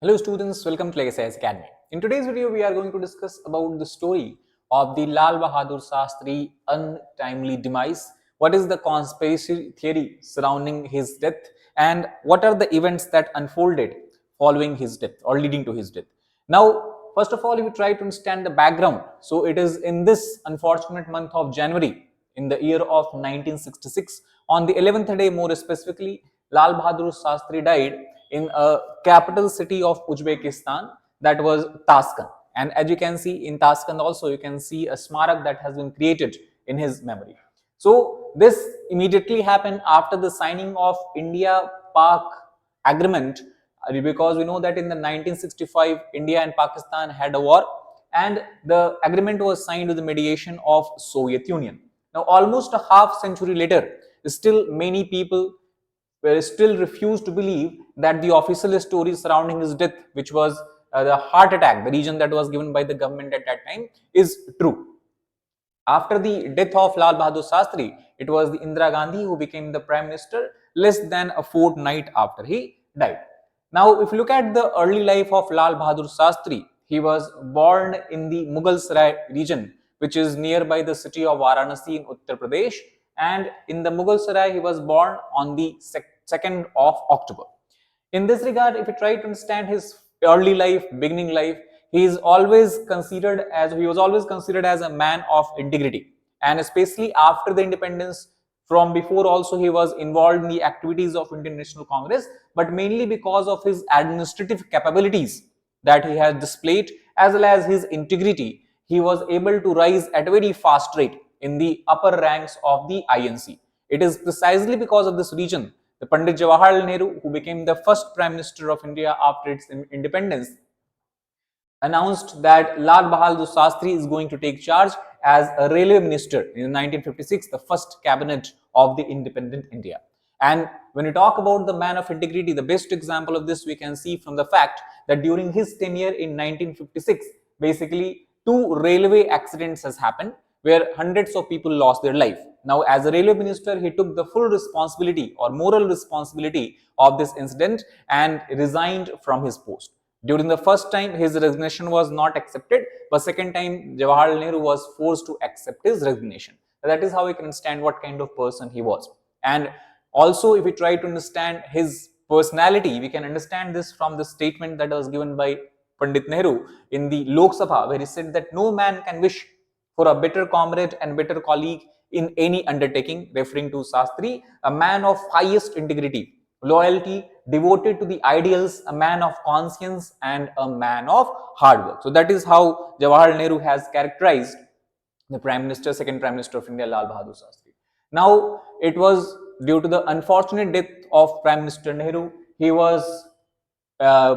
Hello students, welcome to IAS Academy. In today's video, we are going to discuss about the story of the Lal Bahadur Shastri untimely demise. What is the conspiracy theory surrounding his death and what are the events that unfolded following his death or leading to his death. Now, first of all, if you try to understand the background, so it is in this unfortunate month of January in the year of 1966, on the 11th day more specifically, Lal Bahadur Shastri died in a capital city of Uzbekistan, that was Tashkent. And as you can see in Tashkent also, you can see a smarak that has been created in his memory. So this immediately happened after the signing of India-Pak agreement, because we know that in the 1965 India and Pakistan had a war and the agreement was signed with the mediation of Soviet Union. Now almost a half century later, still many people still refuse to believe that the official story surrounding his death, which was the heart attack, the reason that was given by the government at that time, is true. After the death of Lal Bahadur Shastri, it was the Indira Gandhi who became the Prime Minister less than a fortnight after he died. Now, if you look at the early life of Lal Bahadur Shastri, he was born in the Mughal Sarai region, which is nearby the city of Varanasi in Uttar Pradesh. And in the Mughal Sarai, he was born on the 2nd of October. In this regard, if you try to understand his early life, beginning life, he was always considered as a man of integrity, and especially after the independence. From before also he was involved in the activities of Indian National Congress, but mainly because of his administrative capabilities that he has displayed as well as his integrity, he was able to rise at a very fast rate in the upper ranks of the INC. It is precisely because of this reason the Pandit Jawaharlal Nehru, who became the first Prime Minister of India after its independence, announced that Lal Bahadur Shastri is going to take charge as a railway minister in 1956, the first cabinet of the independent India. And when we talk about the man of integrity, the best example of this we can see from the fact that during his tenure in 1956, basically 2 railway accidents has happened where hundreds of people lost their life. Now, as a railway minister, he took the full responsibility or moral responsibility of this incident and resigned from his post. During the first time, his resignation was not accepted, but second time, Jawaharlal Nehru was forced to accept his resignation. That is how we can understand what kind of person he was. And also, if we try to understand his personality, we can understand this from the statement that was given by Pandit Nehru in the Lok Sabha, where he said that no man can wish for a better comrade and better colleague in any undertaking, referring to Shastri, a man of highest integrity, loyalty, devoted to the ideals, a man of conscience and a man of hard work. So that is how Jawaharlal Nehru has characterized the Prime Minister, second Prime Minister of India, Lal Bahadur Shastri. Now, it was due to the unfortunate death of Prime Minister Nehru, he was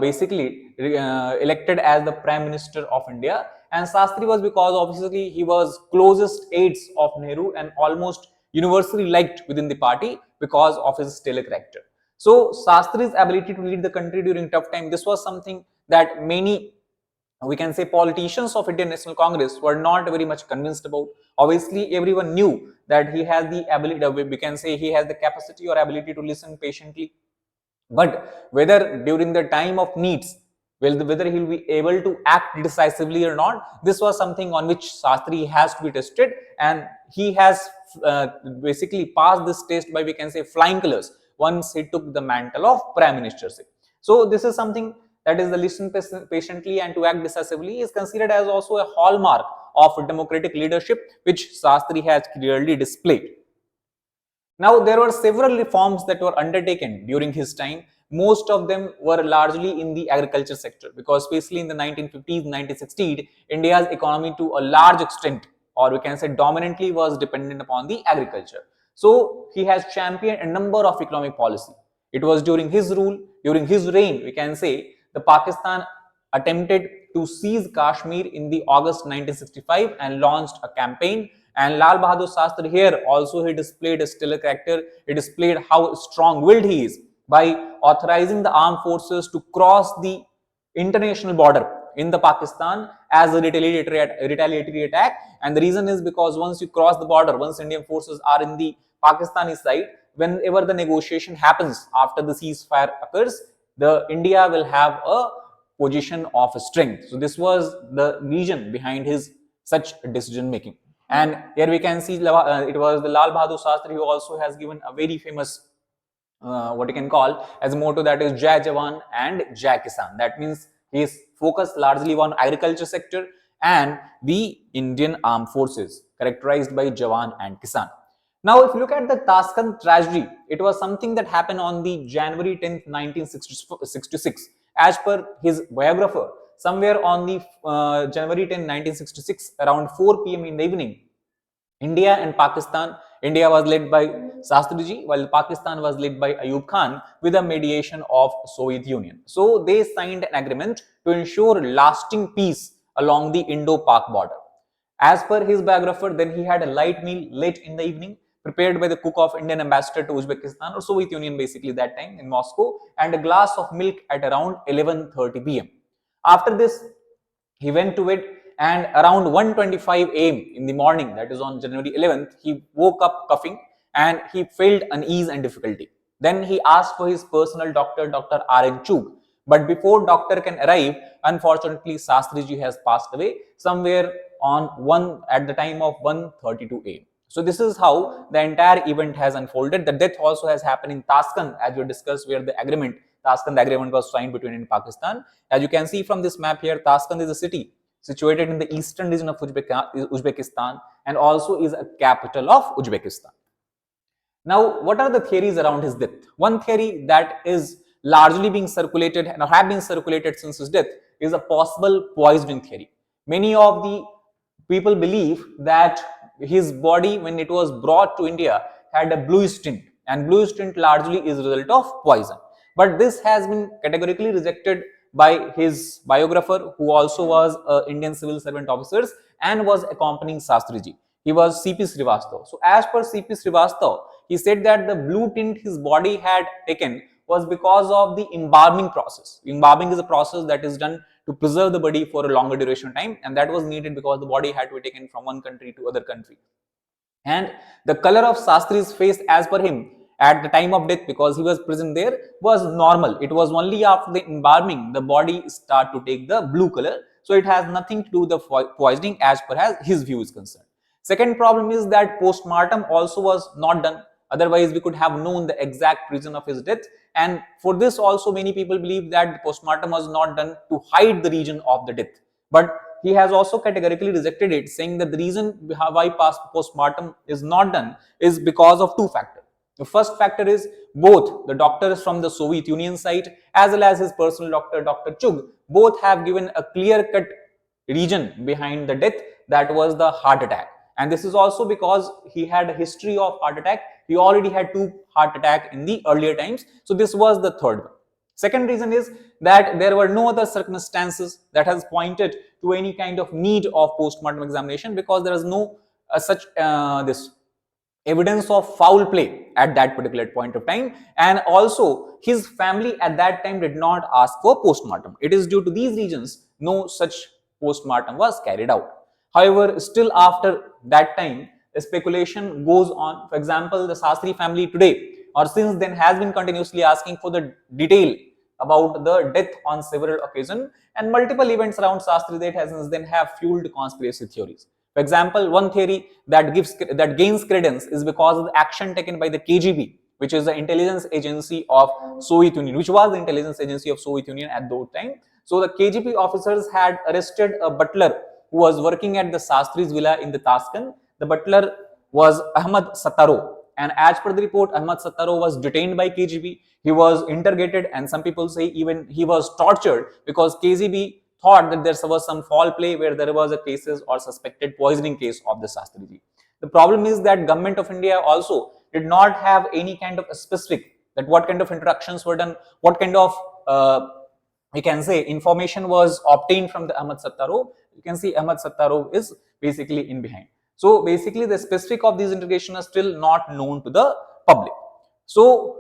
basically elected as the Prime Minister of India, and Shastri was because obviously he was closest aides of Nehru and almost universally liked within the party because of his stellar character. So Shastri's ability to lead the country during tough time, this was something that many, we can say, politicians of Indian National Congress were not very much convinced about. Obviously, everyone knew that he has the ability, we can say he has the capacity or ability to listen patiently. But whether during the time of needs, whether he will be able to act decisively or not, this was something on which Shastri has to be tested, and he has basically passed this test by, we can say, flying colors once he took the mantle of Prime Ministership. So this is something that is the listen patiently and to act decisively is considered as also a hallmark of democratic leadership, which Shastri has clearly displayed. Now, there were several reforms that were undertaken during his time. Most of them were largely in the agriculture sector, because especially in the 1950s, 1960s, India's economy to a large extent, or we can say dominantly, was dependent upon the agriculture. So he has championed a number of economic policy. It was during his rule, during his reign, we can say, the Pakistan attempted to seize Kashmir in the August 1965 and launched a campaign. And Lal Bahadur Shastri here also he displayed a stellar character. He displayed how strong-willed he is by authorizing the armed forces to cross the international border in the Pakistan as a retaliatory attack. And the reason is because once you cross the border, once Indian forces are in the Pakistani side, whenever the negotiation happens after the ceasefire occurs, the India will have a position of strength. So this was the reason behind his such decision making. And here we can see it was the Lal Bahadur Shastri who also has given a very famous what you can call as a motto, that is Jai Jawan and Jai Kisan. That means he is focused largely on agriculture sector and the Indian armed forces characterized by Jawan and Kisan. Now, if you look at the Tashkent tragedy, it was something that happened on the January 10th, 1966. As per his biographer, somewhere on the January 10, 1966, around 4 p.m. in the evening, India and Pakistan, India was led by Shastriji, while Pakistan was led by Ayub Khan with the mediation of Soviet Union. So they signed an agreement to ensure lasting peace along the Indo-Pak border. As per his biographer, then he had a light meal late in the evening prepared by the cook of Indian ambassador to Uzbekistan or Soviet Union basically that time in Moscow, and a glass of milk at around 11:30 p.m. After this, he went to bed, and around 1:25 a.m. in the morning, that is on January 11th, he woke up coughing and he felt unease and difficulty. Then he asked for his personal doctor, Dr. R.N. Chug. But before doctor can arrive, unfortunately, Shastriji has passed away somewhere on at the time of 1:32 a.m. So this is how the entire event has unfolded. The death also has happened in Tashkent, as we discussed, where the Tashkent agreement was signed between India and Pakistan. As you can see from this map here, Tashkent is a city situated in the eastern region of Uzbekistan and also is a capital of Uzbekistan. Now, what are the theories around his death? One theory that is largely being circulated and have been circulated since his death is a possible poisoning theory. Many of the people believe that his body, when it was brought to India, had a bluish tint, and bluish tint largely is a result of poison. But this has been categorically rejected by his biographer, who also was an Indian civil servant officer and was accompanying Shastriji. He was C.P. Srivastava. So as per C.P. Srivastava, he said that the blue tint his body had taken was because of the embalming process. Embalming is a process that is done to preserve the body for a longer duration of time, and that was needed because the body had to be taken from one country to other country. And the color of Shastri's face, as per him, at the time of death, because he was present there, was normal. It was only after the embalming the body start to take the blue color. So it has nothing to do with the poisoning as per as his view is concerned. Second problem is that postmortem also was not done. Otherwise, we could have known the exact reason of his death. And for this also, many people believe that the postmortem was not done to hide the reason of the death. But he has also categorically rejected it, saying that the reason why postmortem is not done is because of two factors. The first factor is both the doctors from the Soviet Union side as well as his personal doctor, Dr. Chug, both have given a clear-cut reason behind the death, that was the heart attack. And this is also because he had a history of heart attack. He already had 2 heart attacks in the earlier times. So this was the third one. Second reason is that there were no other circumstances that has pointed to any kind of need of postmortem examination, because there is no such this evidence of foul play at that particular point of time, and also his family at that time did not ask for postmortem. It is due to these reasons no such postmortem was carried out. However, still after that time, the speculation goes on. For example, the Shastri family today or since then has been continuously asking for the detail about the death on several occasions, and multiple events around Shastri death has since then have fueled conspiracy theories. For example, one theory that gains credence is because of the action taken by the KGB, which is the intelligence agency of Soviet Union, which was the intelligence agency of Soviet Union at that time. So the KGB officers had arrested a butler who was working at the Shastri's villa in the Tashkent. The butler was Ahmad Sataro, and as per the report, Ahmad Sataro was detained by KGB. He was interrogated, and some people say even he was tortured, because KGB thought that there was some foul play where there was a cases or suspected poisoning case of the Shastriji. The problem is that government of India also did not have any kind of a specific that what kind of interactions were done, what kind of we can say information was obtained from the Ahmad Sataro. You can see Ahmad Sataro is basically in behind. So basically the specific of these interrogations are still not known to the public. So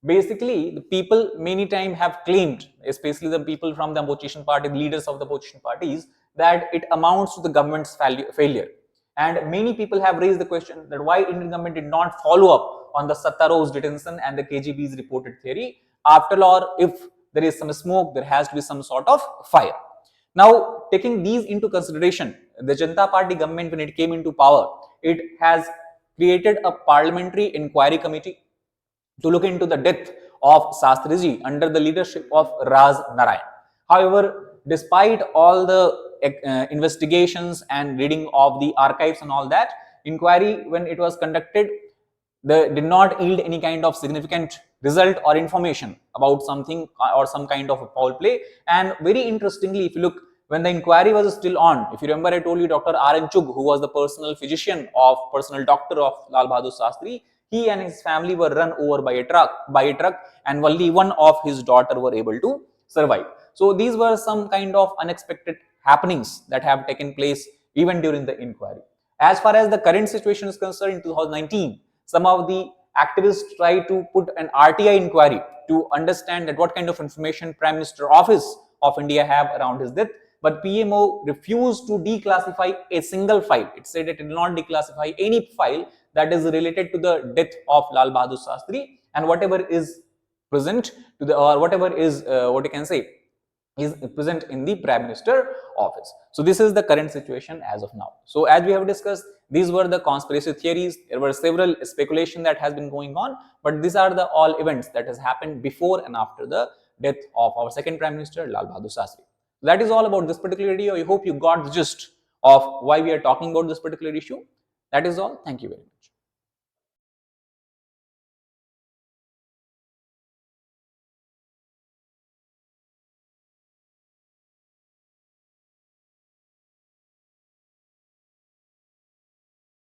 basically the people many times have claimed, especially the people from the opposition party, the leaders of the opposition parties, that it amounts to the government's failure. And many people have raised the question that why Indian government did not follow up on the Sataro's detention and the KGB's reported theory. After all, if there is some smoke, there has to be some sort of fire. Now, taking these into consideration, the Janata Party government, when it came into power, it has created a parliamentary inquiry committee to look into the death of Shastriji under the leadership of Raj Narayan. However, despite all the investigations and reading of the archives and all that, inquiry when it was conducted, they did not yield any kind of significant result or information about something or some kind of a foul play. And very interestingly, if you look, when the inquiry was still on, if you remember, I told you Dr. R.N. Chugh, who was the personal physician of, personal doctor of Lal Bahadur Shastri, he and his family were run over by a truck, and only one of his daughter were able to survive. So these were some kind of unexpected happenings that have taken place even during the inquiry. As far as the current situation is concerned, in 2019, some of the activists tried to put an RTI inquiry to understand that what kind of information Prime Minister Office of India have around his death, but PMO refused to declassify a single file. It said it did not declassify any file that is related to the death of Lal Bahadur Shastri, and whatever is present to the, or whatever is what you can say, is present in the Prime Minister office. So this is the current situation as of now. So as we have discussed, these were the conspiracy theories. There were several speculation that has been going on, but these are the all events that has happened before and after the death of our second Prime Minister, Lal Bahadur Shastri. That is all about this particular video. I hope you got the gist of why we are talking about this particular issue. That is all. Thank you very much.